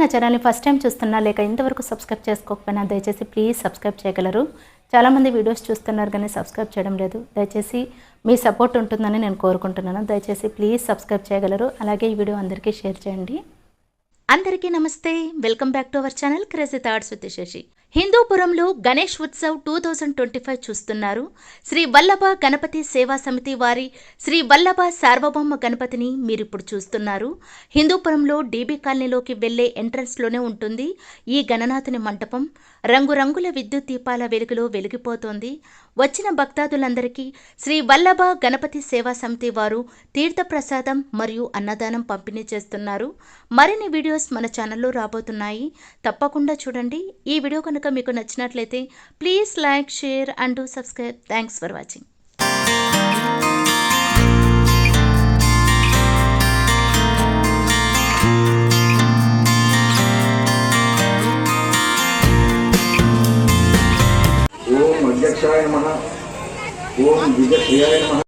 నా ఛానల్ని first time చూస్తున్నా లేక ఇంతవరకు సబ్స్క్రైబ్ చేసుకోకపోయినా దయచేసి ప్లీజ్ సబ్స్క్రైబ్ చేయగలరు. చాలామంది వీడియోస్ చూస్తున్నారు కానీ సబ్స్క్రైబ్ చేయడం లేదు. దయచేసి మీ సపోర్ట్ ఉంటుందని నేను కోరుకుంటున్నాను. దయచేసి ప్లీజ్ సబ్స్క్రైబ్ చేయగలరు. అలాగే ఈ వీడియో అందరికీ షేర్ చేయండి. అందరికీ నమస్తే, welcome back to our channel crazy thoughts with Shashi. హిందూపురంలో గణేష్ ఉత్సవ్ 2025 చూస్తున్నారు. శ్రీ వల్లభ గణపతి సేవా సమితి వారి శ్రీ వల్లభ సార్వభౌమ గణపతిని మీరిప్పుడు చూస్తున్నారు. హిందూపురంలో డీబీ కాలనీలోకి వెళ్లే ఎంట్రన్స్లోనే ఉంటుంది ఈ గణనాథుని మంటపం. రంగురంగుల విద్యుత్ దీపాల వెలుగులో వెలిగిపోతోంది. వచ్చిన భక్తాదులందరికీ శ్రీ వల్లభ గణపతి సేవా సమితి వారు తీర్థప్రసాదం మరియు అన్నదానం పంపిణీ చేస్తున్నారు. మరిన్ని వీడియోస్ మన ఛానల్లో రాబోతున్నాయి, తప్పకుండా చూడండి. ఈ వీడియో కనుక మీకు నచ్చినట్లయితే please like, share and subscribe. Thanks for watching. ఓం అధ్యక్షాయ నమః. ఓం విజయాయ నమః.